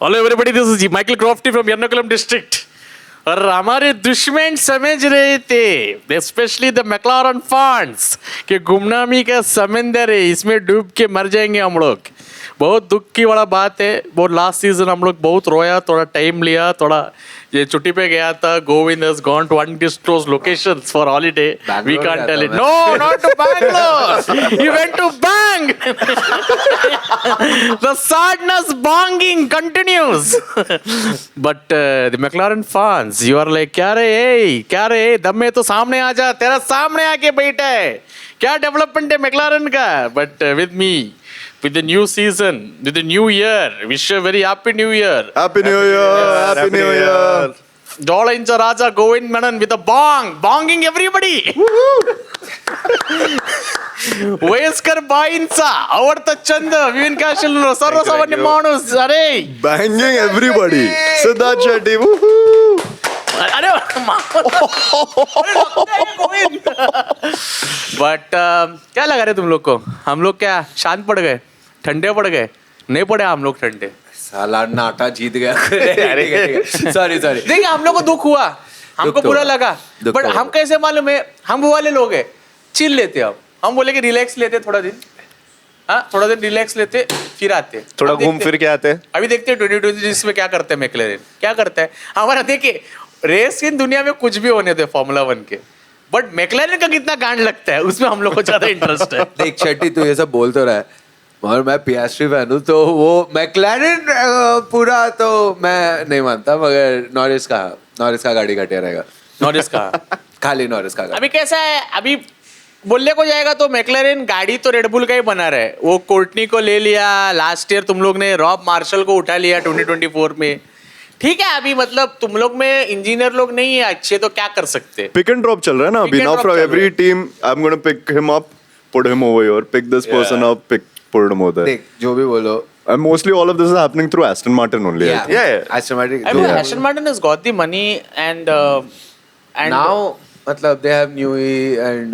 Hello everybody, this is Michael क्रॉफ्टी from Ernakulam district. और हमारे दुश्मन समझ रहे थे, स्पेशली द मैक्लारन फंड्स, कि गुमनामी का समंदर है, इसमें डूब के मर जाएंगे हम लोग। बहुत दुख की वाला बात है। वो लास्ट सीजन हम लोग बहुत रोया, थोड़ा टाइम लिया, थोड़ा ये छुट्टी पे गया था। Govind has gone to undisclosed locations for holiday. We can't tell it. No, not to Bangalore. He went to Bang. The sadness bonging continues. But the McLaren fans, you are like, क्या रे, दम में तो सामने आ जा, तेरा सामने आके बैठा है। क्या डेवलपमेंट है मैक्लारन का? But with me, with the new season, with the new year, wish you a very happy new year. Happy New Year! Happy New Year! Dollar Raja Govind Menon with a bonging everybody. वयस्कर बाईंचा आवडता छंद, woven काशील सर्वसामान्य माणूस. अरे Banging everybody! Siddharth Shetty! Woohoo! अरे but क्या लगा रहे तुम लोग को? हम लोग क्या शांत पड़ गए, ठंडे पड़ गए? नहीं पड़े हम लोग ठंडे। साला नाटा जीत गया। सॉरी देखिए, हम लोग को दुख हुआ, हमको बुरा लगा, बट हम कैसे मालूम है, हम वो वाले लोग हैं, चिल लेते। अब हम बोले कि रिलैक्स लेते थोड़ा दिन, हाँ थोड़ा दिन रिलैक्स लेते, फिर आते थोड़ा घूम फिर के आते हैं। अभी देखते हैं 2026 में क्या करते हैं मैक्लेरन, क्या करता है हमारा। देखिए, रेस की दुनिया में कुछ भी होने दे फॉर्मूला 1 के, बट मैक्लेरन का कितना गांड लगता है उसमें हम लोग को ज्यादा इंटरेस्ट है। देख शेट्टी, तू ये सब बोल तो रहा है, और मैं पियास्ट्री फैन हूँ, तो वो मैक्लेरन पूरा तो मैं नहीं मानता, मगर नॉरिस का गाड़ी घटिया रहेगा। नॉरिस का खाली नॉरिस का गाड़ी। अभी कैसा है, अभी बोलने को जाएगा तो मैक्लेरन गाड़ी तो रेडबुल का ही बना रहा है। वो कोर्टनी को ले लिया लास्ट ईयर, तुम लोग ने रॉब मार्शल को उठा लिया 2024 में। ठीक है, अभी मतलब तुम लोग में इंजीनियर लोग नहीं है अच्छे, तो क्या कर सकते? Pick and drop चल रहा है ना अभी। Pick and Now drop from चल every रहा है। team, I'm gonna pick him up, put him over here, pick this person up, put him over there. देख जो भी बोलो, And mostly all of this is happening through Aston Martin only. I think. Yeah. Aston Martin. I mean, Aston Martin has got the money and Now मतलब they have Newey and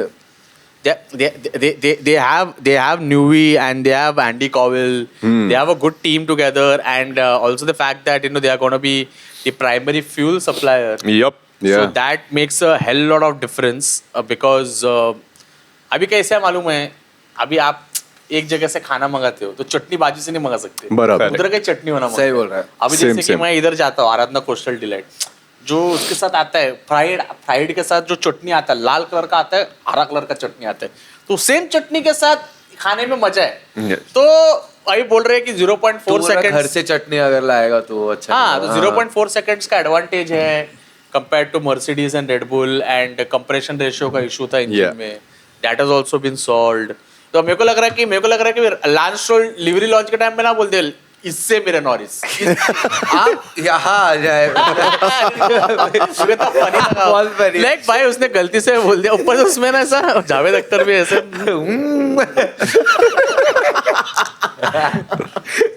they have Newey and they have Andy Cowell. They have a good team together, and also the fact that they are going to be the primary fuel supplier. Yup. So Yeah. that makes a hell lot of difference because अभी कैसे है मालूम है, अभी आप एक जगह से खाना मंगाते हो तो चटनी बाजू से नहीं मंगा सकते, बराबर। उधर का चटनी होना सही बोल रहा है। अभी Same, जैसे कि same. मैं इधर जाता हूँ आराधना कोस्टल डिलाइट, जो उसके साथ आता है फ्राइड के साथ जो चटनी आता है, लाल कलर का आता है, हरा कलर का चटनी आता है, तो सेम चटनी के साथ खाने में मजा है। Yes. तो अभी बोल रहे हैं कि 0.4 सेकंड घर से चटनी अगर लाएगा तो अच्छा। हाँ, तो 0.4 सेकंड्स का एडवांटेज है compare to Mercedes and Red Bull, and compression ratio का इशू था इंजन में, that has also been solved. तो मेरे को लग रहा है कि लॉन्च स्ट्रोल लिवरी लॉन्च के टाइम में ना बोलते इससे मेरा नॉरिस आप यहाँ आ जाए। बहुत funny। लाइक भाई उसने गलती से बोल दिया, ऊपर से उसमें ना ऐसा जावेद अख्तर भी ऐसे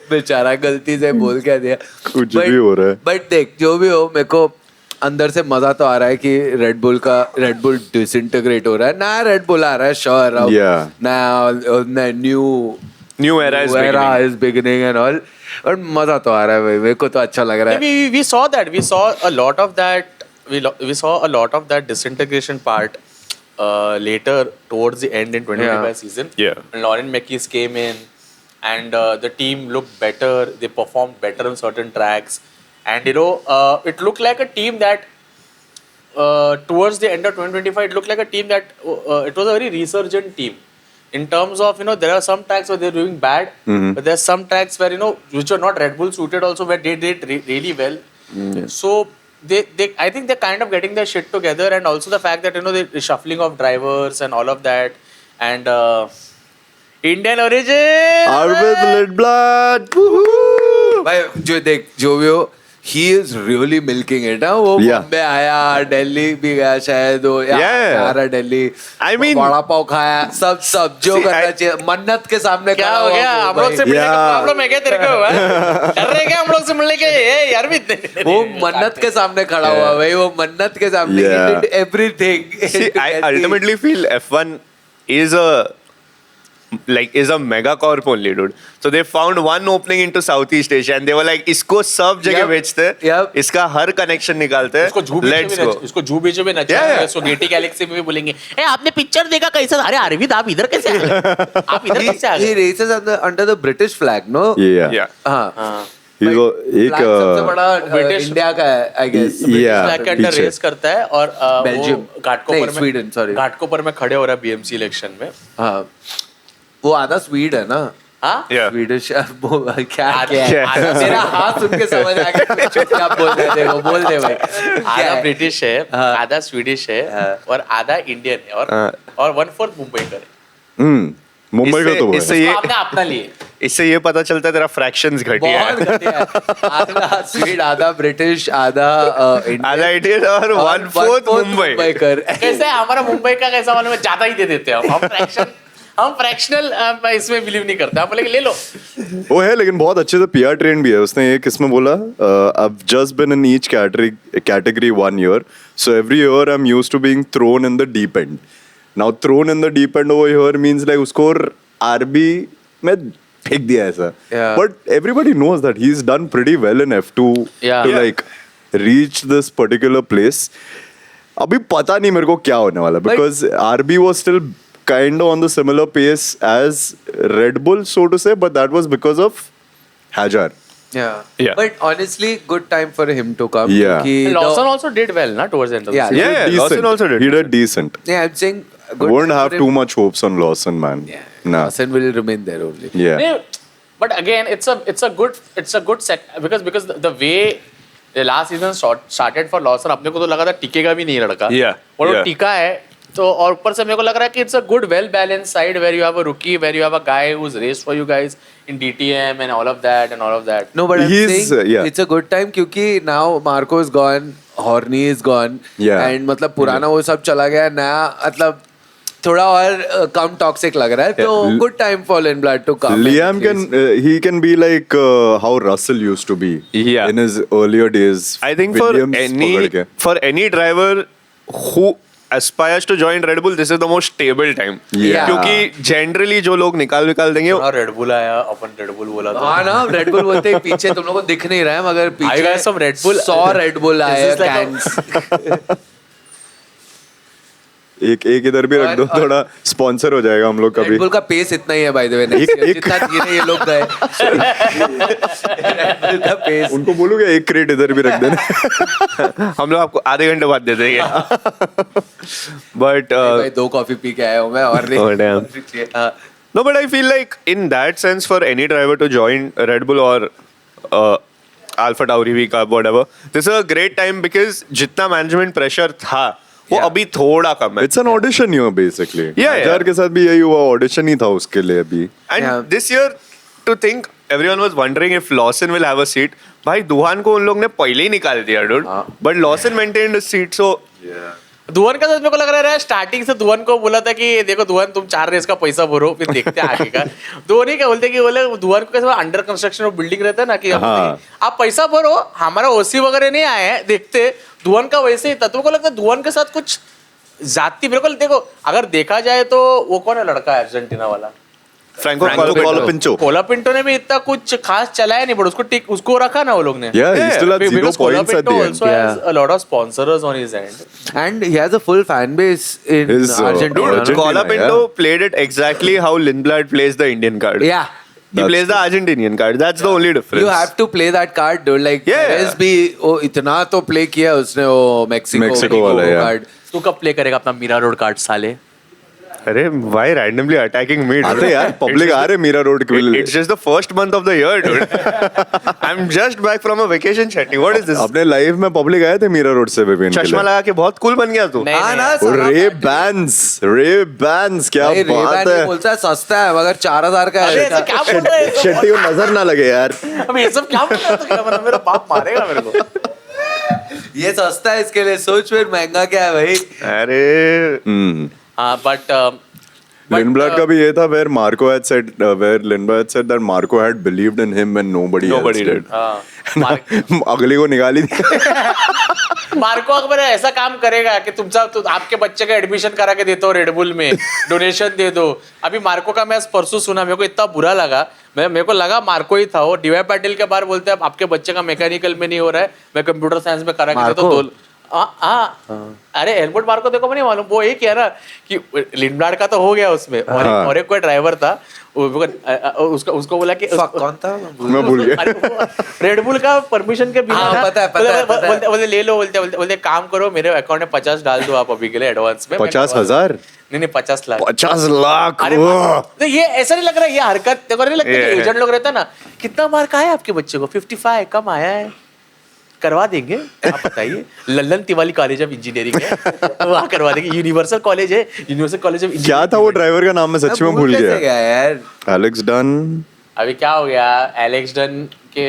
बेचारा गलती से बोल क्या दिया। कुछ भी हो रहा है। बट देख जो भी हो, मेरे को अंदर से मजा तो आ रहा है कि रेडबुल डिसइंटीग्रेट हो रहा है, नया रेडबुल आ रहा है, श्योर। Yeah. नया New era is beginning. is beginning and all, और मजा तो आ रहा है भाई, मेरे को तो अच्छा लग रहा है। we saw a lot of that. We saw a lot of that disintegration part later towards the end in 2025 season. Yeah. When Lauren Mekies came in, and the team looked better. They performed better on certain tracks, and it looked like a team that towards the end of 2025, it looked like a team that it was a very resurgent team. In terms of, there are some tracks where they're doing bad, but there's some tracks where, which are not Red Bull suited also, where they did really well. So I think they're kind of getting their shit together, and also the fact that, the shuffling of drivers and all of that, and Indian origin! Arvid Lidblad! Woohoo! भाई जो देख जो भी हो, he is really milking it. वो Yeah. Bombay आया, दिल्ली भी गया शायद, वो आ रहा दिल्ली, I mean- वड़ा पाव खाया, सब जो करना चाहिए, मन्नत के सामने क्या खड़ा हो हुआ गया? वो हम लोग से भाई। मिलने का Yeah. प्रॉब्लम है क्या तेरे को? डर रहे क्या हम लोग से मिलने के? यार भी वो मन्नत के सामने खड़ा हुआ भाई, वो मन्नत के सामने Yeah. he did everything. See, I ultimately feel F1 is a like is a mega corp only, dude. So they found one opening into Southeast Asia and they were like, इसको सब जगह Yep. बेचते हैं, Yep. इसका हर connection निकालते हैं, इसको झू बीचे let's में go. इसको झू बीचे में नचा Yeah, yeah. है, सो गेटी गैलेक्सी में भी बोलेंगे ए आपने पिक्चर देखा कैसा, अरे अरविंद आप इधर कैसे आ गए, आप इधर कैसे आ He गए. races under the British flag, no? Yeah. Yeah. हाँ. हाँ, He's एक Flag सबसे बड़ा British- इंडिया का है, I guess. Yeah. फ्लैग के अंडर पीछे। रेस करता है और Belgium. वो घाटकोपर नहीं, Sweden, sorry. में घाटकोपर में खड़े हो रहा है बीएमसी इलेक्शन में. हाँ. वो आधा स्वीड है ना? हाँ Yeah. स्वीडिश क्या आधा- क्या आधा मेरा हाथ सुन के समझ आ गया क्या बोल रहे थे वो, बोल दे भाई. क्या आधा है? ब्रिटिश है, हाँ. आधा स्वीडिश है हाँ. और आधा इंडियन है और 1/4 मुंबई का है. मुंबई का तो वो इससे है. ये इसको आपने अपना लिए. इससे ये पता चलता है तेरा फ्रैक्शंस घटिया बहुत है. घटिया है. आधा स्वीड, आधा ब्रिटिश, आधा आधा इंडियन और 1/4 मुंबई. कर. कैसे है हमारा मुंबई का कैसा मालूम है, ज्यादा ही दे देते हैं हम फ्रैक्शनल इसमें बिलीव नहीं करते. हम बोले कि ले लो. वो है लेकिन बहुत अच्छे से पीआर ट्रेन भी है उसने. एक इसमें बोला I've just been in each category 1 year, so every year I'm used to being thrown in the deep end. Now thrown in the deep end over here means like उसको RB में फेंक दिया ऐसा. Yeah. But everybody knows that he's done pretty well in F2 Yeah. to Yeah. like reach this particular place. अभी पता नहीं मेरे को क्या होने वाला because RB was still kind of on the similar pace as Red Bull, so to say, but that was because of Hajar. Yeah. Yeah. But honestly, good time for him to come. Yeah. क्योंकि Lawson also did well na towards the end of the Yeah. season. Yeah, Decent. Lawson also did. He did decent. Yeah, I'm saying good Won't time have for too him. much hopes on Lawson, man. Yeah. Nah. Lawson will remain there only. Yeah. नहीं, but again it's a good set because the way the last season started for Lawson, अपने को तो लगा था टिकेगा भी नहीं लड़का. Yeah, और वो yeah. टिका है तो और ऊपर से मेरे को लग रहा है कि it's a good well balanced side where you have a rookie, where you have a guy who's raced for you guys in DTM and all of that. No, but I'm He's, saying yeah. it's a good time क्योंकि now Marco is gone, Horny is gone, Yeah. and मतलब पुराना वो सब चला गया, नया मतलब थोड़ा और कम टॉक्सिक लग रहा है, तो Yeah. good time for Lindblad to come. Liam and can please. he can be like how Russell used to be Yeah. in his earlier days. I think Williams पकड़ के. for any driver who aspires to join Red Bull, this is the most stable time. Yeah. क्योंकि generally जो लोग निकाल देंगे थोड़ा Red Bull आया, अपन Red Bull बोला तो. हाँ ना, Red Bull बोलते हैं पीछे तुम लोगों को दिख नहीं रहा है मगर I पीछे got some Red Bull. 100 Red Bull आए This is like a- cans. एक इधर भी रख दो, और- थोड़ा स्पॉन्सर हो जाएगा हम लोग Red कभी. Bull का पेस इतना ही है by the way, next year. जितना धीरे ये लोग गए. Red Bull का पेस. उनको बोलूंगा एक क्रेट इधर भी रख देना. हम लोग आपको आधे घंटे बाद दे देंगे. But भाई 2 कॉफी पी के आया हूँ मैं और Oh, damn. हाँ. no, but I feel like in that sense, for any driver to join Red Bull or Alpha Tauri week or whatever, this is a great time because जितना management pressure था वो Yeah. अभी थोड़ा कम है. It's an audition year basically. Yeah. हजार के साथ भी यही हुआ, ऑडिशन ही था उसके लिए अभी. And Yeah. this year, to think everyone was wondering if Lawson will have a seat. भाई दुहान को उन लोग ने पहले ही निकाल दिया, dude. हाँ. But Lawson maintained his seat, so धुवन का तो मेरे को लग रहा है स्टार्टिंग से धुवन को बोला था कि देखो धुवन तुम 4 रेस का पैसा भरो फिर देखते हैं आगे का. धोनी क्या बोलते कि बोले धुवन को कैसे अंडर कंस्ट्रक्शन बिल्डिंग रहता है ना कि हाँ. आप पैसा भरो, हमारा ओसी वगैरह नहीं आया है, देखते. धुवन का वैसे ही था. तो मेरे को लगता है धुवन के साथ कुछ जाती, मेरे को देखो अगर देखा जाए तो वो कौन है लड़का अर्जेंटीना वाला, Franco Franco Colapinto. कोलापिंटो ने भी इतना कुछ खास चलाया नहीं, बट उसको रखा ना वो लोग ने. Yeah, he still had 0 Because points at the Colapinto end. also has a lot of sponsors on his end. And he has a full fan base in His, Argentina. Dude, Argentina, Colapinto yeah. played it exactly how Lindblad plays the Indian card. Yeah. He plays the Argentinian card. That's the only difference. You have to play that card, dude. Like Yeah. Perez भी वो इतना तो play किया उसने वो Mexico वाला, yeah. card. तू कब प्ले करेगा अपना मीरा रोड कार्ड साले? अरे why randomly attacking me? dude? आते यार, पब्लिक आ रहे मीरा रोड के लिए. It's just the first month of the year, dude. I'm just back from a vacation, Shetty. What is this? अपने लाइफ में पब्लिक आए थे मीरा रोड से विपिन के चश्मा लिए. लगा के बहुत कूल बन गया तू. नहीं, हाँ ना, और सारा रे बैंस क्या भाई बात Ray-Ban ये है. बोलता है सस्ता है मगर 4000 का अरे है. ऐसा क्या बोल रहे हो? शेट्टी को नजर ना लगे यार. अब ये सब क्या बोल रहा है? तो क्या मतलब मेरा बाप मारेगा मेरे को. ये सस्ता है इसके लिए, सोच फिर महंगा क्या है भाई. अरे हम्म. हाँ बट Lindblad का भी ये था where Marco had said where Lindblad said that Marco had believed in him when nobody else did. अगले को निकाली थी. मार्को अगर ऐसा काम करेगा कि आपके बच्चे का एडमिशन करा के देता हो रेडबुल में, डोनेशन दे दो. अभी मार्को का मैं परसों सुना, मेरे को इतना बुरा लगा. मेरे को लगा मार्को ही था वो. डीवाई पाटिल के बाहर बोलते हैं आपके बच्चे का मैकेनिकल में नहीं हो रहा है, मैं कंप्यूटर साइंस में करा के देता हूं. अरे हेलमुट मार्को देखो नहीं मालूम, वो ये कह रहा कि लिंडब्लाड का तो हो गया उसमें, और एक कोई ड्राइवर था उसको बोला कि कौन था मैं भूल गया. रेडबुल का परमिशन के बिना पता है. बोलते ले लो, बोलते काम करो मेरे अकाउंट में 50 डाल दो आप अभी के लिए एडवांस में. 50,000 नहीं 50 लाख. 50 लाख. अरे तो ये ऐसा नहीं लग रहा, ये हरकत देखो नहीं लगता. एजेंट लोग रहता ना, कितना मार्क आया आपके बच्चे को? 55 कम आया है, करवा देंगे. आप बताइए, Lallan Tiwari college of engineering है, वहाँ करवा देंगे. यूनिवर्सल कॉलेज है, यूनिवर्सल कॉलेज ऑफ इंजीनियरिंग. क्या था वो ड्राइवर का नाम? मैं सच में भूल गया यार. Alex done. अभी क्या हो गया, एलेक्स डन के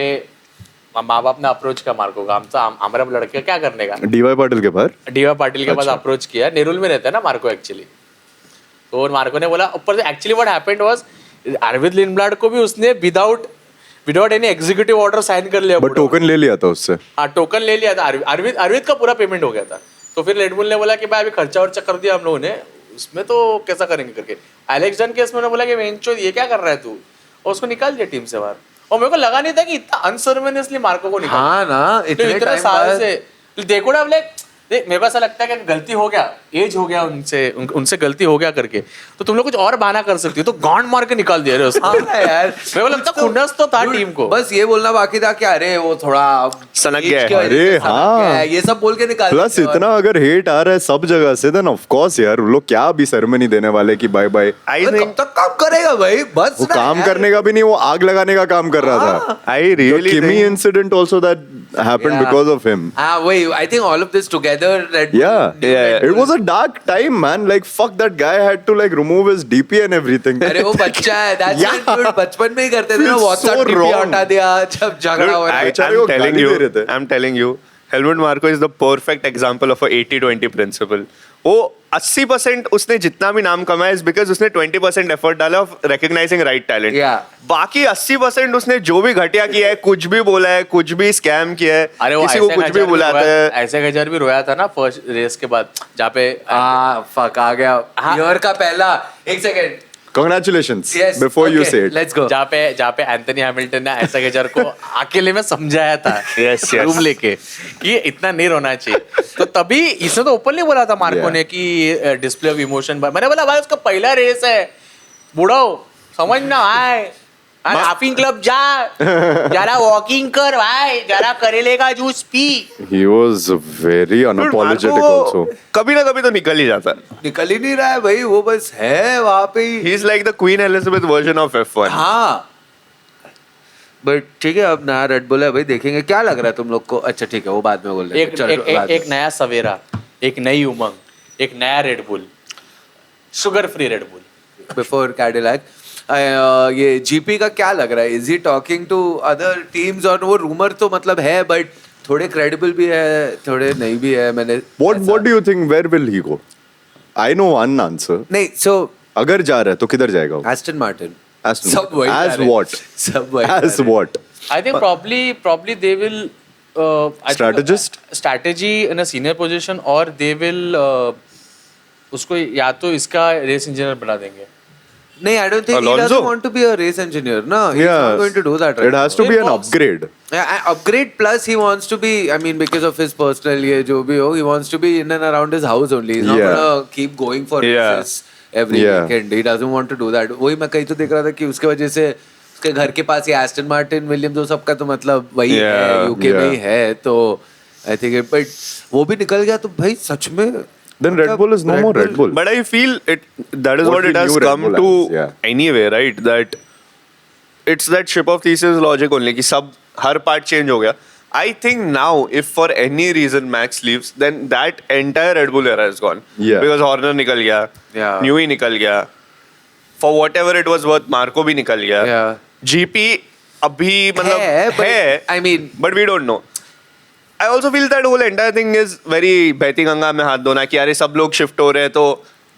माँ बाप ने अप्रोच किया मार्को का, हमारा लड़के क्या करने का. डीवाई पाटिल के पास. डीवाई पाटिल के पास अप्रोच किया. नेरुल में रहता है ना मार्को एक्चुअली. तो मार्को ने बोला ऊपर से actually what happened was Arvind Lindblad को भी उसने without any executive order sign कर लिया. बट टोकन ले लिया था उससे. हाँ टोकन ले लिया था. अरविंद का पूरा पेमेंट हो गया था. तो फिर रेडबुल ने बोला कि भाई अभी खर्चा वर्चा कर दिया हम लोगों ने, उसमें तो कैसा करेंगे करके. एलेक्स डन केस में उन्होंने बोला कि वेंचो ये क्या कर रहा है तू, और उसको निकाल दिया टीम से बाहर. और मेरे को लगा नहीं था कि इतना अनसर्मनियसली मार्को को निकाल. हाँ ना, इतने साल से देखो ना. देख मेरे को ऐसा लगता है कि गलती हो गया, एज हो गया उनसे गलती हो गया करके, तो तुम लोग कुछ और बहाना कर सकती हो. तो गांड मार के निकाल दिया रे उसको. यार मेरे को लगता खुन्नस तो था टीम को. बस ये बोलना बाकी था कि अरे वो थोड़ा सनक गया है. अरे हाँ, ये सब बोल के निकाल. प्लस इतना अगर हेट आ रहा है सब जगह से, देन ऑफ कोर्स यार वो लोग क्या अभी सेरेमनी देने वाले कि बाय बाय. आई कब थिंक तक काम करेगा भाई, बस वो काम करने का भी नहीं, वो आग लगाने का काम कर रहा था. आई रियली किमी incident also that happened because of him. Wait, I think all of this together. Yeah. It was a dark time, man. Like fuck, that guy had to like remove his DP and everything. अरे वो बच्चा है. That's Yeah. it, dude. बचपन में ही करते थे ना. Feels WhatsApp so DP wrong. हटा दिया जब झगड़ा हुआ. बेचारे वो गाली दे रहे थे. I'm telling you, Helmut Marko is the perfect example of a 80-20 principle. वो 80% उसने जितना भी नाम कमाया is because उसने 20% एफर्ट डाला of recognizing right talent. Yeah. बाकी 80% उसने जो भी घटिया किया है, कुछ भी बोला है, कुछ भी स्कैम किया है, किसी को कुछ भी बुलाता है. ऐसे गजर भी रोया था ना फर्स्ट रेस के बाद, जहाँ पे फक आ गया. ईयर का पहला. एक second. Congratulations. Yes. Before you Okay, say it. Let's go. जहाँ पे एंथनी हैमिल्टन ने ऐसा गजर को अकेले में समझाया था Yes. रूम लेके कि इतना नहीं रोना चाहिए. तो तभी इसने तो ओपनली बोला था मार्को Yeah. ने कि डिस्प्ले ऑफ इमोशन. मैंने बोला भाई उसका पहला रेस है, बूढ़ो समझ ना आए. लाफिंग क्लब जा, जरा वॉकिंग कर भाई, जरा करेले का juice P. He was very unapologetic also. कभी ना कभी तो निकल ही जाता. निकल ही नहीं रहा है भाई, वो बस है वहाँ पे ही. He's like the Queen Elizabeth version of F1. हाँ. बट ठीक है, अब नया रेड बुल है भाई, देखेंगे क्या लग रहा है तुम लोग को. अच्छा ठीक है, वो बाद में बोल रहे हैं. एक नया सवेरा, एक नई उमंग, एक नया Red Bull, sugar free Red Bull. Before Cadillac. ये जीपी का क्या लग रहा है? Is he talking to other teams? और वो रूमर तो मतलब है, बट थोड़े क्रेडिबल भी है, थोड़े नहीं भी है. मैंने What do you think? Where will he go? I know one answer. नहीं. सो अगर जा रहा है तो किधर जाएगा वो? Aston Martin. Aston. सब वही जा As रहे हैं. what? सब वही As जा रहे हैं. what? I think probably they will Strategist? strategy in a senior position, और they will उसको या तो इसका रेस इंजीनियर बना देंगे. नहीं, I don't think he Alonso? doesn't want to be a race engineer. No, he's not going to do that. It has to be an Box. upgrade. Upgrade plus he wants to be, I mean, because of his personal ये जो भी हो, he wants to be in and around his house only. He's not Yeah. gonna keep going for Yeah. races every Yeah. weekend. He doesn't want to do that. वही मैं कहीं तो देख रहा था कि उसके वजह से उसके घर के पास ये एस्टन मार्टिन, विलियम्स, वो सबका तो मतलब वही है, Yeah. यूके में ही Yeah. है. तो I think it, but वो भी निकल गया तो भाई सच में. Then Red Bull is no more Red Bull. But I feel that is What what we it has knew Red come Bull to as, yeah. anyway, right? That it's that ship of thesis logic only कि सब हर part change हो गया. I think now, if for any reason Max leaves, then that entire Red Bull era is gone. Yeah. Because Horner निकल गया, Yeah. Newey निकल गया. For whatever it was worth, Marco भी निकल गया. Yeah. GP अभी मतलब है, but है. I mean, But we don't know. I also feel that whole entire thing is very Baiti Ganga में हाथ धोना कि अरे सब लोग शिफ्ट हो रहे हैं तो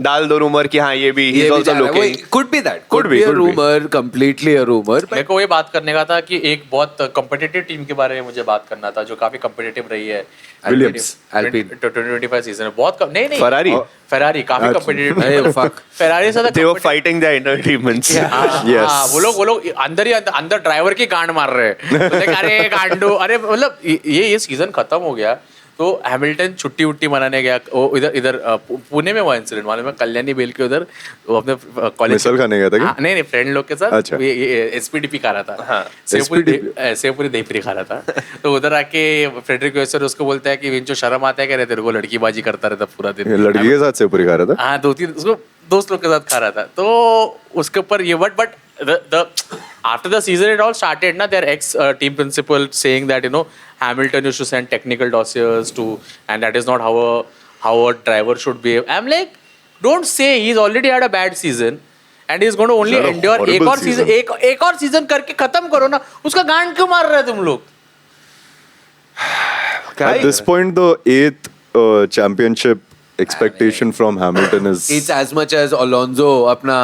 डाल दो रूमर कि हाँ ये भी ये he's भी also जा रहा है, looking. वो could be that, Could could be, be a could be. rumor, completely a rumor. मेरे को वही बात करने का था कि एक बहुत कम्पिटिटिव टीम के बारे में मुझे बात करना था जो काफी कम्पिटिटिव रही है Williams, Alpine. 2025 सीजन में बहुत नहीं नहीं Ferrari? फेरारी काफी अच्छा। Competitive Hey, fuck. फेरारी से They were fighting their inner demons. Yes. वो लोग अंदर ड्राइवर की गांड मार रहे हैं बोले, अरे गांडू अरे मतलब ये सीजन खत्म हो गया तो हैमिल्टन छुट्टी उट्टी मनाने गया वो इधर पुणे में हुआ इंसिडेंट मालूम है कल्याणी बेल के उधर वो अपने कॉलेज मिसल खाने गया था क्या? नहीं फ्रेंड लोग के साथ अच्छा। ये एसपीडीपी खा रहा था हाँ, सेवपुरी दही पूरी खा रहा था तो उधर आके फ्रेडरिक वेस्टर उसको बोलता है कि विंचो शर्म आता है क्या रे तेरे को लड़कीबाजी करता रहता पूरा दिन लड़की के साथ से पूरी खा रहा था. हाँ 2-3 उसको दोस्त लोग के साथ खा रहा था तो उसके ऊपर ये but the after the season it all started na their ex team principal saying that Hamilton used to send technical dossiers to and that is not how a driver should behave. I'm like don't say he's already had a bad season and he's going to only It's a endure एक horrible और season एक और season करके खत्म करो ना उसका गांड क्यों मार रहे हो तुम लोग At this point, the 8th championship expectation from Hamilton is It's as much as Alonso अपना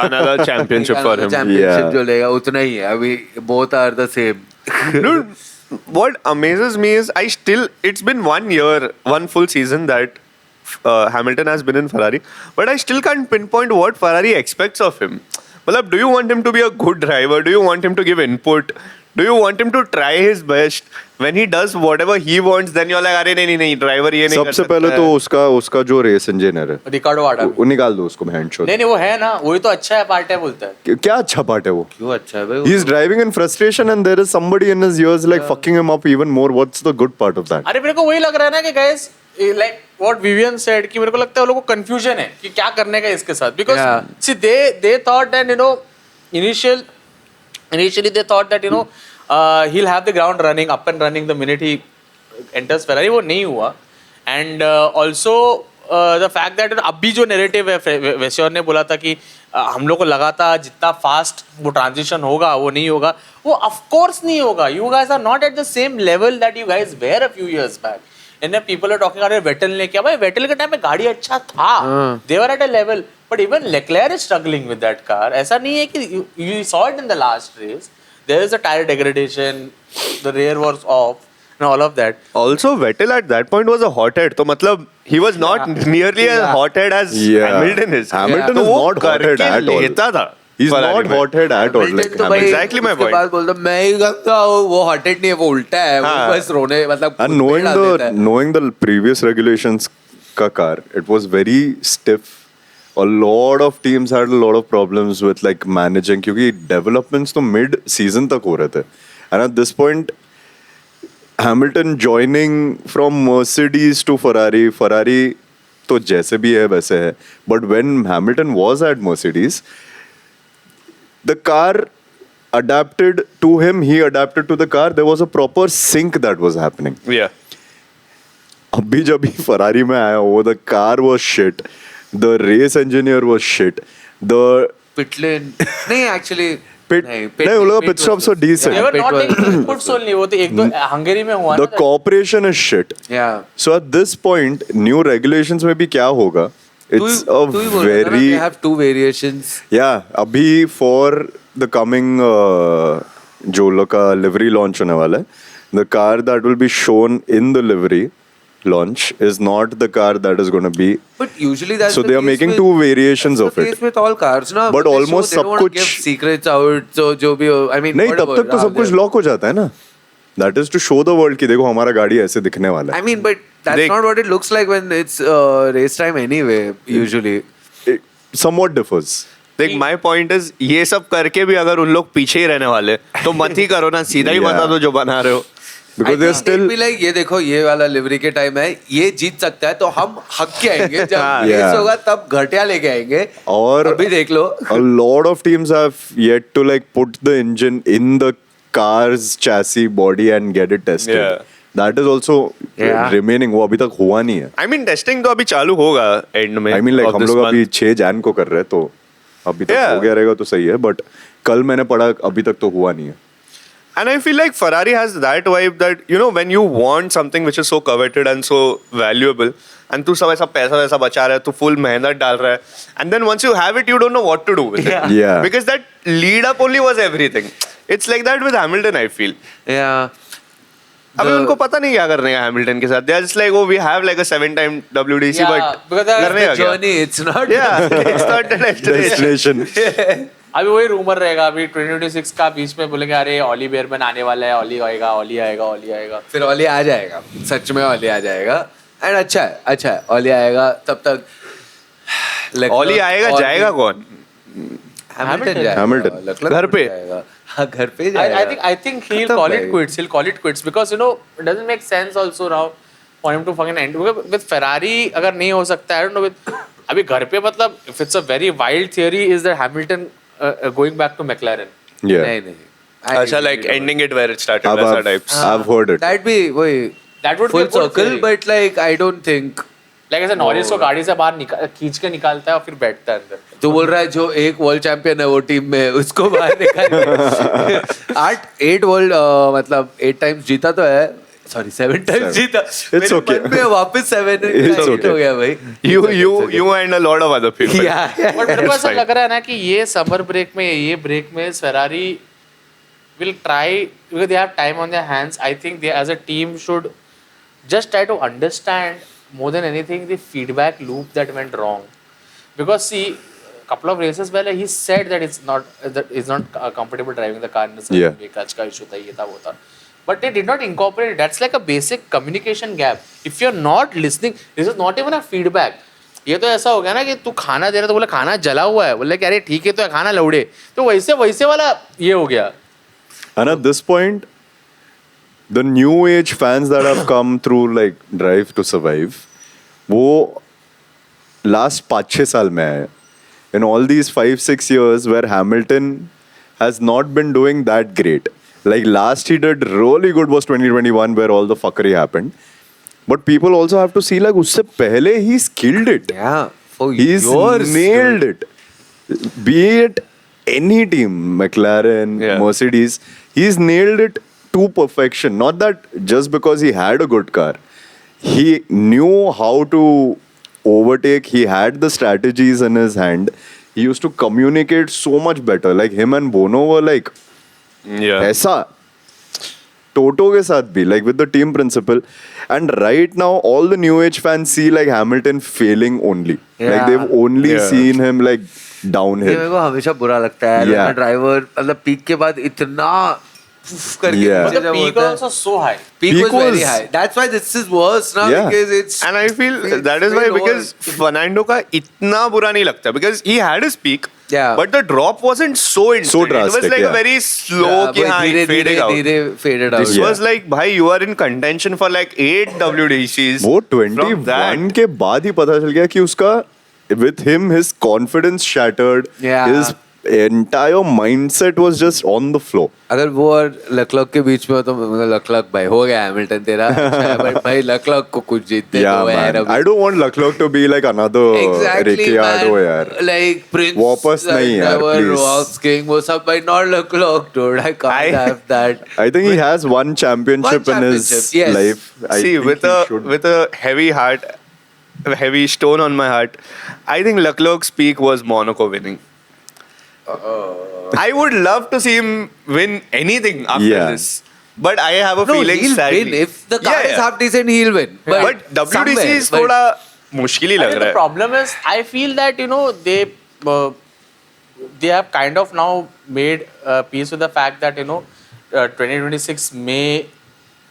Another championship for him. championship Yeah. जो लेगा उतना ही है अभी both are the same. Dude, what amazes me is it's been 1 year, one full season that Hamilton has been in Ferrari, but I still can't pinpoint what Ferrari expects of him. Matlab, do you want him to be a good driver? Do you want him to give input? Do you want him to try his best? When he does whatever he wants, then you're like, अरे नहीं driver ये नहीं कर सबसे सकता पहले है." तो उसका जो रेस इंजीनियर है रिकार्डो आडा वो निकाल दो उसको हैंड शॉट. नहीं वो है ना वही तो अच्छा है पार्ट है बोलता है क्या अच्छा पार्ट है वो. क्यों अच्छा है भाई He is driving in frustration and there is somebody in his ears like fucking him up even more. What's the good part of that? अरे मेरे को वही लग रहा है ना कि guys like what Vivian said कि मेरे को लगता है वो लोगों को कंफ्यूजन है कि क्या करने का है इसके साथ because Yeah. See they thought and initially they thought that he'll have the ground running up and running the minute he enters Ferrari वो नहीं हुआ and also the fact that अभी जो narrative है वेस्योर ने बोला था कि हम लोग को लगा था जितना फास्ट वो ट्रांजिशन होगा वो नहीं होगा वो ऑफ कोर्स नहीं होगा you guys are not at the same level that you guys were a few years back and people are talking अरे वेटल ने किया भाई वेटल के टाइम में गाड़ी अच्छा था they were at a level but even Leclerc is struggling with that car ऐसा नहीं है कि you saw it in the last race there is a tyre degradation the rear was off and all of that Also, Vettel at that point was a hothead. तो मतलब he was not nearly as hothead as Yeah. Hamilton is. Hamilton तो is वो not hothead करके at all. लेता था. He's Ferrari not में. hothead at all. Hamilton Like तो भाई Exactly my उसके point. बाद बोलता मैं ही गंदा हूँ वो हॉटेड नहीं है वो उल्टा है वो हाँ. बस रोने मतलब And खुद पे डाल देता है. knowing the previous regulations का car, it was very stiff. A lot of teams had a lot of problems with like managing क्योंकि developments तो mid season तक हो रहे थे. And at this point, Hamilton joining from Mercedes to Ferrari तो जैसे भी है वैसे है. But when Hamilton was at Mercedes, the car adapted to him, he adapted to the car. There was a proper sync that was happening. Yeah. अभी जब ही Ferrari में आया वो the car was shit the race engineer was shit the pit lane नहीं actually नहीं वो लोग pit stops were they decent were not taking inputs only वो तो एक दो हंगरी में हुआ द ना कॉर्पोरेशन इज शिट या so at this point new regulations में भी क्या होगा it's a very they have two variations या अभी फॉर द कमिंग जो लोग का लिवरी लॉन्च होने वाला है the car that will be shown in the livery launch is not the car that is going to be but usually that's so the they are case making with- two variations that's of the it case with all cars ना But they almost show they don't सब wanna give कुछ- secrets out so जो भी हो I mean नहीं तब whatever, तक तो सब कुछ लॉक हो जाता है ना that is to show the world कि देखो हमारा गाड़ी ऐसे दिखने वाला I mean but that's They- not what it looks like when it's race time anyway usually है समवॉट डिफर्स देख माय पॉइंट इज ये सब करके भी अगर उन लोग पीछे ही रहने वाले तो मत ही करो ना सीधा ही Yeah. बता दो जो बना रहे हो because they are still like ये देखो ये वाला लिवरी के टाइम है ये जीत सकता है तो हम हक के आएंगे जब हाँ, रेस yeah. होगा तब घटिया लेके आएंगे और अभी देख लो a lot of teams have yet to like put the engine in the car's chassis body and get it tested Yeah. that is also Yeah. remaining वो अभी तक हुआ नहीं है आई मीन टेस्टिंग तो अभी चालू होगा एंड में आई मीन लाइक of हम this लोग month. अभी 6 जैन को कर रहे हैं तो अभी तक Yeah. हो गया रहेगा तो सही है बट कल मैंने पढ़ा अभी तक तो हुआ नहीं है And I feel like Ferrari has that vibe that, you know, when you want something which is so coveted and so valuable, and तू सब ऐसा पैसा वैसा बचा रहा है, तू full मेहनत डाल रहा है, and then once you have it, you don't know what to do with it. Yeah. Because that lead up only was everything. It's like that with Hamilton, I feel. Yeah. अभी उनको पता नहीं क्या करने का हैमिल्टन के साथ. They are just like, oh, we have like a 7-time WDC, Yeah, but because that's करने का क्या? Journey, it's not. Yeah, it's not the destination. Destination. अभी वही रूमर रहेगा. अभी 2026 का बीच में बोलेंगे अरे ऑली बेयरमैन आने वाला है, ऑली आएगा, ऑली आएगा, ऑली आएगा. फिर ओली आ जाएगा, सच में ओली आ जाएगा. एंड अच्छा है ओली आएगा तब तक. ऑली आएगा, जाएगा कौन? हैमिल्टन जाएगा. Hamilton. Leclerc घर पे? जाएगा. हाँ, घर पे ही जाएगा. I think he'll खत्म call it भाई. quits. He'll call it quits because you know it doesn't make sense also now for him to fucking end. Because with Ferrari अगर नहीं हो सकता, I don't know with अभी घर पे मतलब if it's a very wild theory is that Hamilton going back to McLaren. Yeah. नहीं. अच्छा, like ending it where it started. वैसा types. I've heard it. That भी वही That would full be a good circle, theory. but like I don't think. Like ऐसे Norris को गाड़ी से बाहर खींच के निकालता है और फिर बैठता है अंदर. तो बोल रहा है जो एक वर्ल्ड चैंपियन है वो टीम में उसको बाहर निकाल के 8 वर्ल्ड मतलब 8 टाइम्स जीता तो है. सॉरी 7 टाइम्स जीता. It's okay. मन में वापस 7 It's okay. हो गया भाई. You and a lot of other people. Yeah. But मेरे को It's ऐसा fine. लग रहा है ना कि ये समर ब्रेक में ये ब्रेक में Ferrari will try because they have time on their hands. I think they as a team should just try to understand more than anything the feedback loop that went wrong. Because see, a couple of races पहले he said that it's not comfortable driving the car in the Yeah. second week. Clutch का issue था, ये था, वो था. But they did not incorporate it. That's like a basic communication gap. If you're not listening, this is not even a feedback. ये तो ऐसा हो गया ना कि तू खाना दे रहा तो बोला खाना जला हुआ है, बोले कि अरे ठीक है तो खाना लौड़े, तो वैसे वाला ये हो गया. And at this point, the new age fans that have come through like Drive to Survive, वो last 5-6 साल में आए. In all these 5-6 years where Hamilton has not been doing that great. Like last he did really good was 2021 where all the fuckery happened. But people also have to see like उससे पहले he's killed it. Yeah. For He's years. nailed it. Be it any team, McLaren, Yeah. Mercedes, he's nailed it to perfection. Not that just because he had a good car, he knew how to overtake. He had the strategies in his hand. He used to communicate so much better. Like him and Bono were like, Yeah. ऐसा Toto के साथ भी like with the team principle. And right now all the new age fans see like Hamilton failing only. Like Yeah. they've only Yeah. seen him like ये downhill. मेरे को हमेशा बुरा लगता है. Yeah. ड्राइवर मतलब पीक के बाद इतना करके Yeah. But नीचे the जब peak होता was है. also so high. Peak was very was- high. That's why this is worse now Yeah. because it's. And I feel that is why way because Fernando का इतना बुरा नहीं लगता because he had his peak. Yeah. But the drop wasn't so instant. So It was drastic, like yeah. a very slow Yeah, कि but हाँ धीरे it faded out. धीरे faded out. This Yeah. was like भाई you are in contention for like 8 WDCs. वो From 21 that, के बाद ही पता चल गया कि उसका with him his confidence shattered. Yeah. His entire mindset was just on the floor. अगर वो और लकलक के बीच में हो तो लकलक भाई हो गया हैमिल्टन तेरा. अच्छा है, but भाई लकलक को कुछ जीतने Yeah, दो यार man. अभी. I don't want Leclerc to be like another Exactly, Ricciardo man. यार. Like Prince, वापस नहीं यार, driver, please. Rocks King, वो सब भाई not Leclerc, dude. I can't have that. I think he has one championship in his championship, yes. life. I see think with he a should. with a heavy heart, a heavy stone on my heart, I think Leclerc's peak was Monaco winning. I would love to see him win anything after Yeah. this. But I have a No, feeling he'll sadly. win. If the car Yeah, is yeah. half decent, he'll win. But WDC somewhere, is but- थोड़ा मुश्किल ही I लग mean, रहा the है. problem is, I feel that they have kind of now made peace with the fact that 2026 May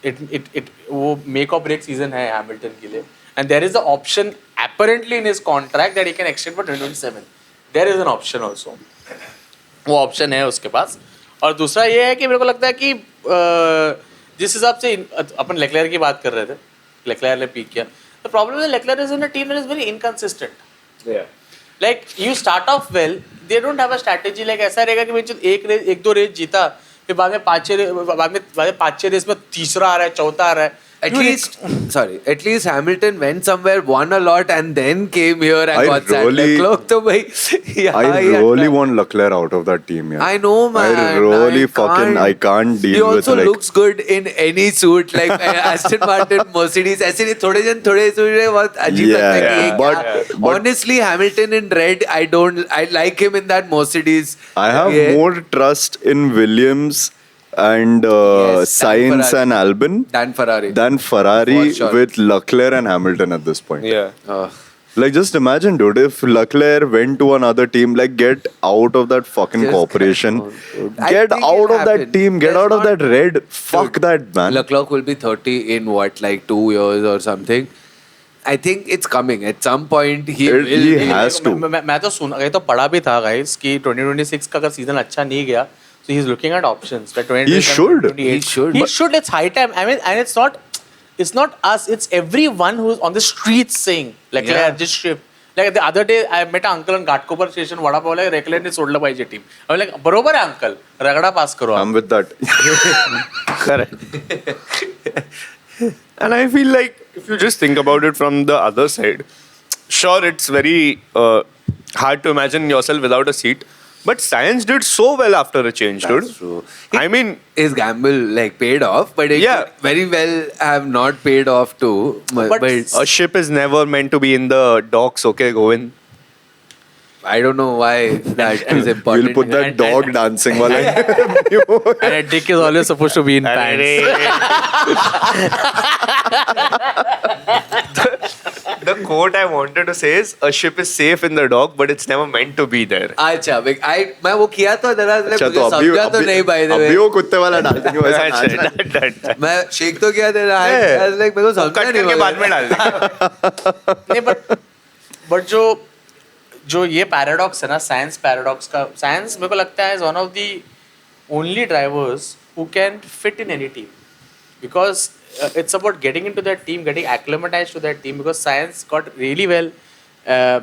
it वो make or break season है Hamilton के लिए, and there is the option apparently in his contract that he can extend for 2027. There is an option also. वो option है उसके पास. और दूसरा ये है कि मेरे को लगता है कि जिस हिसाब से अपन लेक्लेयर की बात कर रहे थे, लेक्लेयर ने पीक किया. The problem is LeClair is in a team that is very inconsistent. Like you start of well, they don't have a strategy. Like ऐसा रहेगा कि भाई एक दो रेस जीता, फिर बाद में 5-6 रेस में तीसरा आ रहा है, चौथा आ रहा है. At least Hamilton went somewhere, won a lot, and then came here and I got sacked. really- Leclerc to bhai, I really want Leclerc out of that team. Yeah. I know, man. I really I can't deal He with also like. looks good in any suit, like Aston Martin, Mercedes. ऐसे नहीं थोड़े जन थोड़े suit बहुत अजीब Yeah, लगता है कि yeah. ये But- क्या- honestly, Hamilton in red, I like him in that Mercedes. I have Yeah. more trust in Williams and Yes, Sainz Ferrari. and Albon Dan Ferrari. than Ferrari For sure. with Leclerc and Hamilton at this point. Yeah. Like, just imagine, dude, if Leclerc went to another team, like, get out of that fucking Just corporation. dude. I Get think out it'll of that happen. team. Get There's out of not- that red. Fuck Dude, that, man. Leclerc will be 30 in what, like 2 years or something. I think it's coming. At some point, he It- will. he be- has to. मैं तो सुन ये तो पढ़ा भी था guys कि 2026 का अगर सीजन अच्छा नहीं गया so he's looking at options that 2027, He should. 2028. He should. He should. It's high time. I mean, and it's not us. It's everyone who's on the streets saying like Yeah. just shift. Like the other day, I met an uncle on Ghatkopar station. Vada pav like Leclerc ने सोडलं पाहिजे team. I was like बरोबर आहे uncle ragda पास करो आप. I'm with that. Correct. And I feel like if you just think about it from the other side, sure, it's very hard to imagine yourself without a seat. But science did so well after a change, dude. That's true. I mean, His gamble like paid off, but it Yeah. could very well have not paid off too. But a ship is never meant to be in the docks, okay, Govind? I don't know why that is important. We'll put that And- dog dancing while And a dick is always supposed to be in pants. The quote I wanted to say is, a ship is safe in the dock, but it's never meant to be there. अच्छा मैं वो किया तो जरा अच्छा, मुझे तो अभी समझा तो नहीं by the way. अभी वो कुत्ते वाला डांसिंग वैसा That's नाचना it. That. मैं शेक तो किया तेरा लाइक मेरे को समझा कट नहीं करके बाद में मगर- डाल दे. नहीं बट जो ये पैराडॉक्स है ना साइंस पैराडॉक्स का साइंस मेरे को लगता है is one of the only drivers who can fit in any team because it's about getting into that team, getting acclimatized to that team because science got really well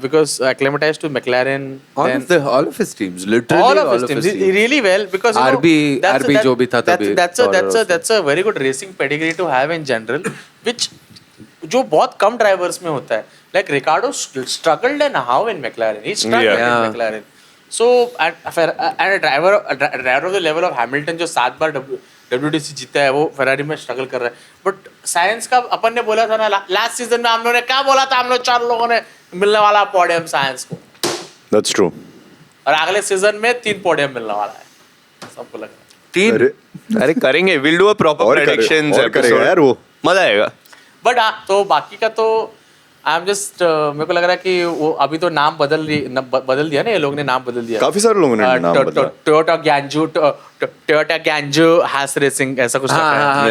because acclimatized to McLaren. all of his teams, literally all of his teams really well because you RB know, RB जो भी था तभी that's a very good racing pedigree to have in general which जो बहुत कम drivers में होता है like Ricardo struggled and how in McLaren he struggled Yeah. in McLaren so and a driver of the level of Hamilton जो 7 बार WTC जीता है वो Ferrari में स्ट्रगल कर रहा है बट साइंस का अपन ने बोला था ना लास्ट सीजन में हम लोगों ने क्या बोला था हम लोग 4 लोगों ने मिलने वाला पोडियम साइंस को That's true. और अगले सीजन में 3 पोडियम मिलने वाला है सबको लग रहा है तीन अरे करेंगे, we'll do a proper और predictions और करेगा episode. यार वो. मजा आएगा. बट हाँ तो बाकी का तो आई एम जस्ट मेरे को लग रहा है कि वो अभी तो नाम बदल दिया ना ये लोग ने नाम बदल दिया काफी सारे लोगों ने नाम बदला. टोयोटा गैंजू हैस रेसिंग ऐसा कुछ हाँ,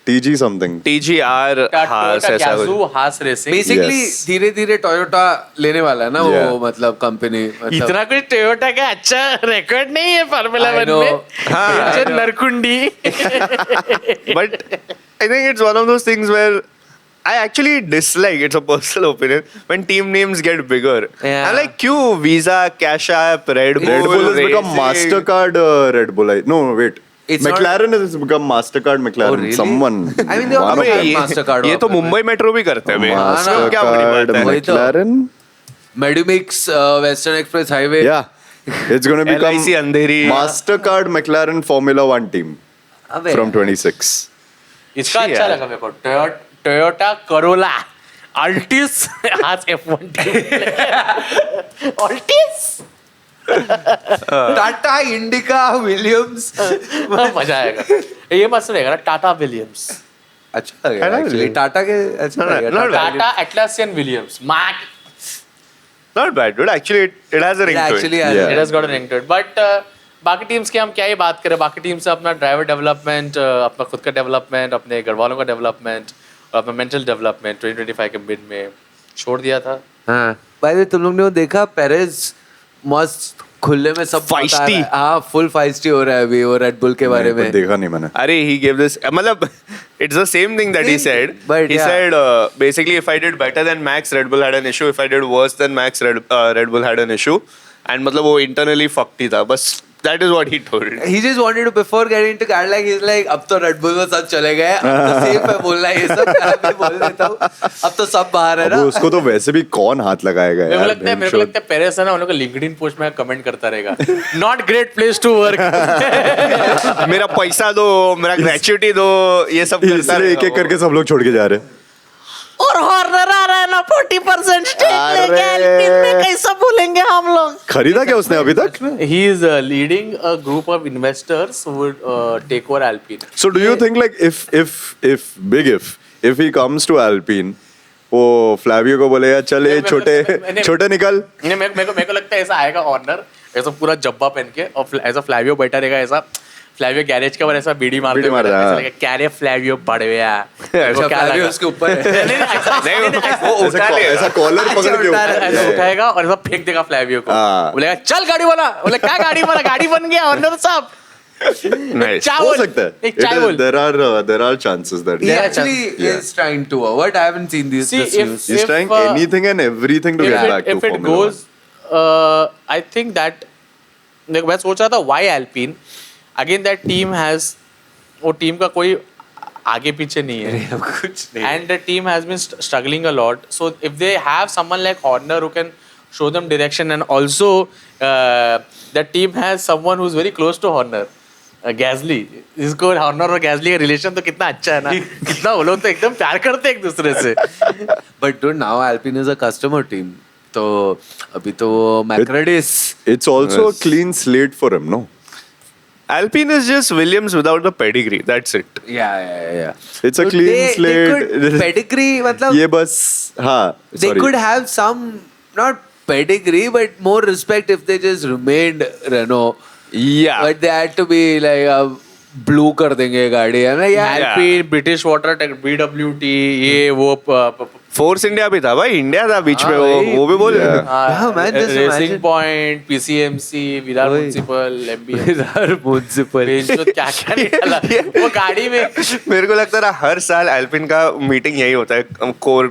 TG something. TGR हास ऐसा कुछ. गैंजू हैस रेसिंग बेसिकली Yes. धीरे धीरे टोयोटा लेने वाला है ना Yeah. वो मतलब कंपनी इतना कुछ टोयोटा का अच्छा रिकॉर्ड नहीं है फार्मूला I 1 know. में हाँ, अच्छा, नरकुंडी But I think it's one of those things where I actually dislike, it's a personal opinion, when team names get bigger. Yeah. I'm like, क्यों Visa, Cash App, Red Bull, Red Bull has become Racing. Mastercard Red Bull. No, wait. It's McLaren has become Mastercard McLaren. Oh, really? Someone. I mean, they one are of अबे Mastercard them. Mastercard ये तो वापस Mumbai metro भी करते हैं बे. Mastercard क्या बड़ी बात है? वही तो. McLaren. Medimix Western Express Highway Yeah. It's going to become LIC Andheri. Mastercard McLaren Formula 1 team अबे from 26. इसका अच्छा यार. लगा मेरे को टोयोटा करोला अल्टिस आज F1 team Altis Tata indica Williams मजा आएगा ये मस्त रहेगा ना टाटा विलियम्स अच्छा लगा एक्चुअली टाटा के अच्छा No, no, लगा not bad. Tata Atlassian Williams मैक Not bad, dude. Actually, it has a ring to it. Actually Yeah. It has got a ring to it but बाकी टीम्स की हम क्या ही बात करें बाकी टीम से अपना ड्राइवर डेवलपमेंट अपना खुद का डेवलपमेंट अपने घर वालों का डेवलपमेंट और अपना मेंटल डेवलपमेंट 2025 के मिड में छोड़ दिया था हाँ भाई वे तुम लोग ने वो देखा पेरेज मस्त खुले में सब बता रहा है। Feisty. हाँ फुल फाइस्टी हो रहा है अभी वो रेड बुल के बारे नहीं, में देखा नहीं मैंने. Arey, he gave this. मतलब, it's the same thing that he said. But he yeah. said basically, if I did better than Max, Red Bull had an issue. If I did worse than Max, Red Bull had an issue. And मतलब वो internally fucked ही था. बस That is what he told. He just wanted to, before getting into Cadillac, he's like, अब तो Red Bull में सब चले गए, अब तो safe है बोलना ये सब, मैं भी बोल देता हूँ, अब तो सब बाहर है अब ना. उसको तो वैसे भी कौन हाथ लगाएगा मेरे को यार. लगता है पेरेस है ना, उन लोग का लिंक्डइन पोस्ट में कमेंट करता रहेगा, not great place to work. मेरा पैसा दो, मेरा ग्रेच्युटी दो, ये सब करता इसलिए एक रहेगा एक करके सब लोग छोड़ के जा रहे हैं. और हॉर्नर आ रहा है ना 40% स्टेक लेके, एल्पिन में कैसा भूलेंगे हम लोग. खरीदा क्या उसने अभी तक? He is leading a group of investors who would take over Alpine. So do you think like if he comes to Alpine, वो फ्लैवियो को बोलेगा चल ये छोटे निकल. मेरे को लगता है ऐसा आएगा हॉर्नर, ऐसा पूरा जब्बा पहन के, और ऐसा फ्लैवियो बैठा रहेगा, ऐसा फ्लैवियो गैरेज के ऊपर ऐसा बीड़ी मार बीड़ी मार रहा है, हाँ. क्या रे फ्लैवियो बढ़िया. अच्छा, क्या Flavio लगा उसके ऊपर है. वो उठा ले. ऐसा कॉलर पकड़ के ऐसा उठाएगा और ऐसा फेंक देगा फ्लैवियो को, हाँ. बोलेगा चल गाड़ी बना. बोले क्या गाड़ी बना, गाड़ी बन गया हॉर्नर साहब. Nice. चाय हो बोल, सकता है. एक चाय बोल. There are chances that He Yeah, actually yeah. is trying to. What I haven't seen this See, news. he's trying anything and everything to get back to if it Formula goes, I think that मैं सोच रहा था why Alpine. Again, that team has, वो team का कोई आगे पीछे नहीं है. कुछ नहीं. And the team has been struggling a lot. So if they have someone like Horner who can show them direction, and also the team has someone who's very close to Horner, Gasly. इसको Horner और Gasly का relation तो कितना अच्छा है ना, कितना वो लोग तो एकदम प्यार करते हैं एक दूसरे से. But dude, now Alpine is a customer team. तो अभी तो Macradis. It's also a clean slate for him, no? Alpine is just Williams without the pedigree. That's it. Yeah. It's a So clean they slate. could pedigree, मतलब ये बस हाँ. they could have some, not pedigree, but more respect if they just remained Renault. Yeah. But they had to be like blue कर देंगे गाड़ी है ना यार. Alpine, British Water Tech, BWT, ये वो फोर्स इंडिया भी था भाई, इंडिया था बीच में, भाई. वो भी बोल रहे थे. Yeah, man, just racing imagine. Point, PCMC, Virar वही. Municipal, MBM, Virar Municipal. क्या क्या निकला वो गाड़ी में. मेरे को लगता था हर साल एल्पिन का मीटिंग यही होता है कोर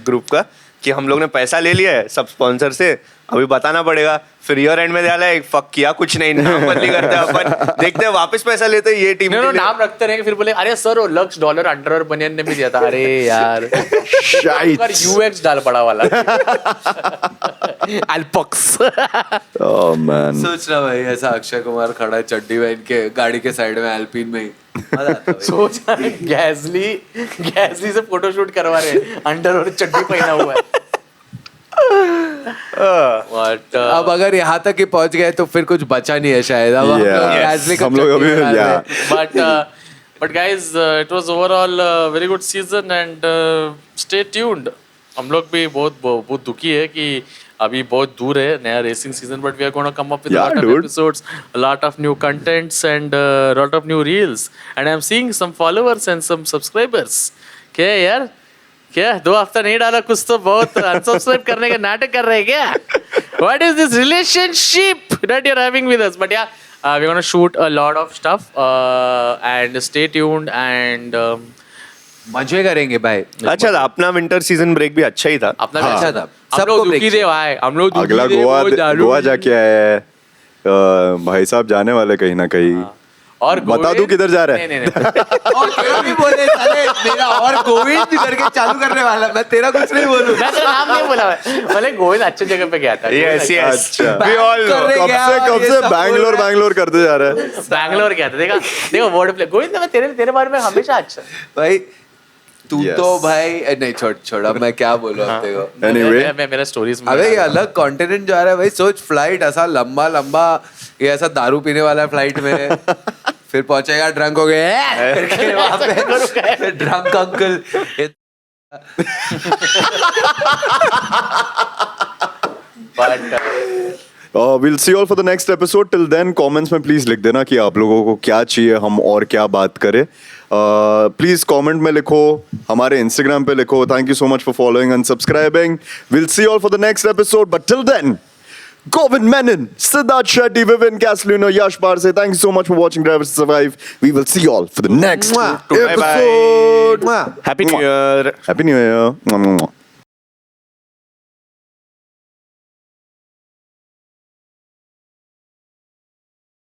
ग्रुप का, कि हम लोग ने पैसा ले लिया है सब स्पॉन्सर से, अभी बताना पड़ेगा. फिर ईयर एंड में डाला है फक किया कुछ नहीं, नाम बदली करते हैं अपन, देखते हैं वापस पैसा लेते हैं ये टीम. नाम रखते रहेंगे, फिर बोले अरे सर वो लक्स डॉलर अंडरवेयर बनियान ने भी दिया था. अरे यार UX डाल बड़ा वाला अल्पक्स. Oh man. सोच रहा भाई ऐसा अक्षय कुमार खड़ा है चड्डी पहन के गाड़ी के साइड में एल्पिन में ही. मजा आता है भाई. सोच गैसली से फोटोशूट करवा रहे, अंडरवेयर चड्डी पहना हुआ है. But, अब अगर यहाँ तक ही पहुंच गए तो फिर कुछ बचा नहीं है शायद. अब हम लोग अभी but guys, it was overall a very good season, and stay tuned. हम लोग भी बहुत दुखी है कि अभी बहुत दूर है नया racing season, but we are going to come up with a lot of episodes, a lot of new contents, and a lot of new reels. And I'm seeing some followers and some subscribers. क्या है यार, क्या 2 हफ्ता नहीं डाला, कुछ तो बहुत unsubscribe करने का नाटक कर रहे हैं क्या? What is this relationship that you're having with us? But yeah, we're gonna shoot a lot of stuff, and stay tuned, and मजे करेंगे भाई. अच्छा था अपना विंटर सीजन ब्रेक भी अच्छा ही था. अपना हाँ. अच्छा था. हम सबको लोग break दुखी थे भाई, हम लोग दुखी अगला थे, वो दारू गोवा जाके आया है. भाई साहब जाने वाले कहीं ना कहीं. और बता दूं किधर जा रहा है? नहीं. और तेरा भी बोले साले, मेरा और गोविंद करके चालू करने वाला. मैं तेरा कुछ नहीं बोलूं. मैं तो नाम नहीं बोला, बोले गोविंद अच्छे जगह पे गया था. Yes, yes. अच्छा. We all know. कब से बैंगलोर करते जा रहा है. बैंगलोर गया था. देखो वर्ड प्ले. गोविंद मैं तेरे बारे में हमेशा अच्छा. भाई तू Yes. तो भाई नहीं छोड़ अब मैं क्या बोलूं अब देखो. Anyway. मैं मेरा स्टोरीज में अबे ये अलग कॉन्टिनेंट जा रहा है भाई. सोच फ्लाइट ऐसा लंबा ये ऐसा दारू पीने वाला है फ्लाइट में. फिर पहुंचेगा ड्रंक हो गए करके वहां पे drunk uncle. We'll see you all for the next episode. Till then, comments में please लिख देना कि आप लोगों को क्या चाहिए हम और क्या बात करें. Please comment में लिखो, हमारे Instagram पे लिखो. Thank you so much for following and subscribing. We'll see you all for the next episode. But till then, Govin Menon, Siddharth Shetty, Vivin Castellino, Yash Parse, thank you so much for watching Drivers to Survive. We will see you all for the next Mwah. episode. Happy New Year. Happy New Year. Mwah, mwah, mwah.